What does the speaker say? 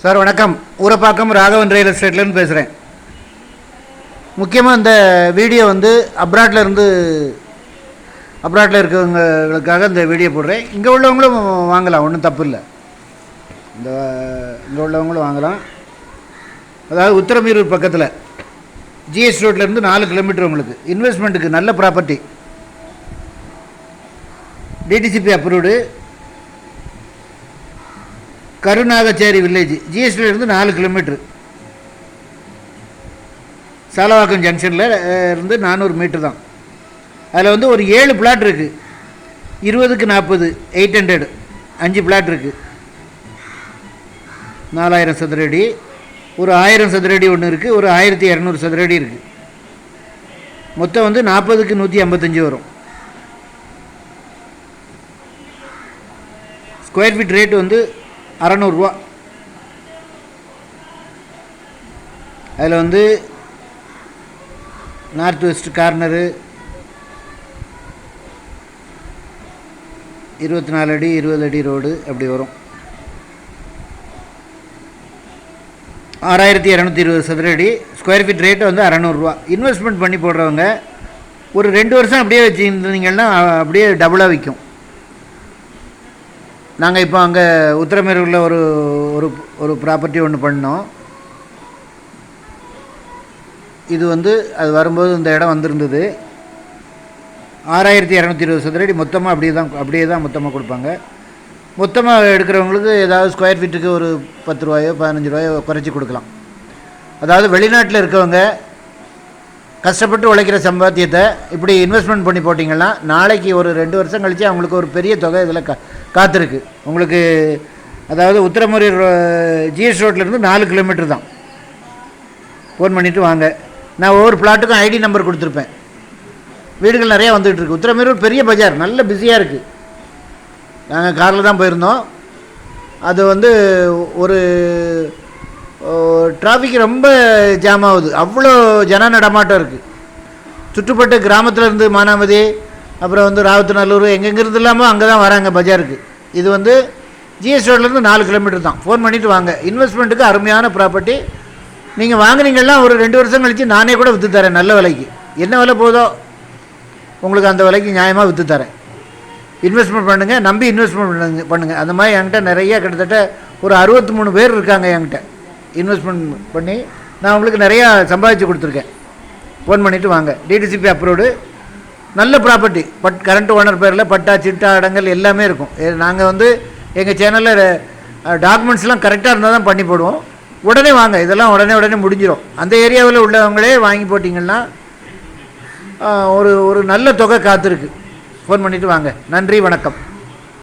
Sir வணக்கம். Urapakkam Raghavan real எஸ்டேட்லேருந்து பேசுகிறேன். முக்கியமாக இந்த வீடியோ வந்து அப்ராட்டில் இருக்கிறவங்களுக்காக இந்த வீடியோ போடுறேன். இங்கே உள்ளவங்களும் வாங்கலாம், ஒன்றும் தப்பு இல்லை. இங்கே உள்ளவங்களும் வாங்கலாம். அதாவது உத்தரமீரூர் பக்கத்தில் ஜிஎஸ் ரோட்லேருந்து 4 கிலோமீட்டர். உங்களுக்கு இன்வெஸ்ட்மெண்ட்டுக்கு நல்ல property, DTCP approved, Karunakacheri village, ஜிஎஸ்டியிலேருந்து 4 கிலோமீட்ரு, சாலவாக்கம் ஜங்ஷனில் இருந்து 400 மீட்டர் தான். அதில் வந்து ஒரு 7 பிளாட் இருக்குது. 20க்கு 40 800 5 பிளாட் இருக்குது. 4000 சதுரடி, ஒரு 1000 சதுரடி ஒன்று இருக்குது, ஒரு 1200 சதுரடி இருக்குது. மொத்தம் வந்து 40க்கு 155 வரும். ஸ்கொயர் ஃபீட் ரேட்டு வந்து 600 ரூபா. அதில் வந்து நார்த் வெஸ்ட் கார்னரு 24 அடி 20 அடி ரோடு அப்படி வரும். 6220 சதுரடி. ஸ்கொயர் ஃபீட் ரேட்டு வந்து 600 ரூபா. இன்வெஸ்ட்மெண்ட் பண்ணி போடுறவங்க ஒரு 2 வருஷம் அப்படியே வச்சுருந்தீங்கன்னா அப்படியே டபுளாக விற்கும். நாங்கள் இப்போ அங்கே உத்தரமேரூரில் ஒரு ஒரு ப்ராப்பர்ட்டி ஒன்று பண்ணோம். இது வந்து அது வரும்போது இந்த இடம் வந்திருந்தது. 6220 சதுரடி. மொத்தமாக அப்படியே தான் மொத்தமாக கொடுப்பாங்க. மொத்தமாக எடுக்கிறவங்களுக்கு ஏதாவது ஸ்கொயர் ஃபீட்டுக்கு ஒரு 10 ரூபாயோ 15 ரூபாயோ குறைச்சி கொடுக்கலாம். அதாவது வெளிநாட்டில் இருக்கவங்க கஷ்டப்பட்டு உழைக்கிற சம்பாத்தியத்தை இப்படி இன்வெஸ்ட்மெண்ட் பண்ணி போட்டிங்கன்னா நாளைக்கு ஒரு 2 வருஷம் கழித்து அவங்களுக்கு ஒரு பெரிய தொகை இதில் காத்திருக்கு உங்களுக்கு. அதாவது உத்தரமேரூர் ஜிஎஸ் ரோட்லேருந்து 4 கிலோமீட்டர் தான். ஃபோன் பண்ணிவிட்டு வாங்க. நான் ஒவ்வொரு பிளாட்டுக்கும் ஐடி நம்பர் கொடுத்துருப்பேன். வீடுகள் நிறையா வந்துகிட்டு இருக்குது. உத்தரமேரூர் பெரிய பஜார், நல்ல பிஸியாக இருக்குது. நாங்கள் காரில் தான் போயிருந்தோம். அது வந்து ஒரு டிராஃபிக் ரொம்ப ஜாம் ஆகுது. அவ்வளோ ஜன நடமாட்டம் இருக்குது. சுற்றுப்பட்டு கிராமத்தில் மானாமதி, அப்புறம் வந்து ராவத்தநல்லூர், எங்கெங்கிருந்து இல்லாமல் அங்கே தான் வராங்க பஜாருக்கு. இது வந்து ஜிஎஸ் ரோட்லேருந்து 4 கிலோமீட்டர் தான். ஃபோன் பண்ணிவிட்டு வாங்க. இன்வெஸ்ட்மெண்ட்டுக்கு அருமையான ப்ராப்பர்ட்டி. நீங்கள் வாங்கினீங்கன்னா ஒரு 2 வருஷம் கழித்து நானே கூட விற்று தரேன். நல்ல விலைக்கு, என்ன விலை போதோ உங்களுக்கு அந்த விலைக்கு நியாயமாக விற்று தரேன். இன்வெஸ்ட்மெண்ட் பண்ணுங்கள், நம்பி இன்வெஸ்ட்மெண்ட் பண்ணுங்கள். அந்த மாதிரி என்கிட்ட நிறைய கிட்டத்தட்ட ஒரு 63 பேர் இருக்காங்க என்கிட்ட. இன்வெஸ்ட்மெண்ட் பண்ணி நான் உங்களுக்கு நிறையா சம்பாதிச்சு கொடுத்துருக்கேன். ஃபோன் பண்ணிவிட்டு வாங்க. டிடிசிபி அப்ரூவ்டு, நல்ல ப்ராப்பர்ட்டி. கரண்ட் ஓனர் பேரில் பட்டா சிட்டா இடங்கள் எல்லாமே இருக்கும். நாங்கள் வந்து எங்கள் சேனலில் டாக்குமெண்ட்ஸ்லாம் கரெக்டாக இருந்தால் தான் பண்ணி போடுவோம். உடனே வாங்க, இதெல்லாம் உடனே முடிஞ்சிடும். அந்த ஏரியாவில் உள்ளவங்களே வாங்கி போட்டிங்கன்னா ஒரு நல்ல தொகை காத்திருக்கு. ஃபோன் பண்ணிவிட்டு வாங்க. நன்றி, வணக்கம்.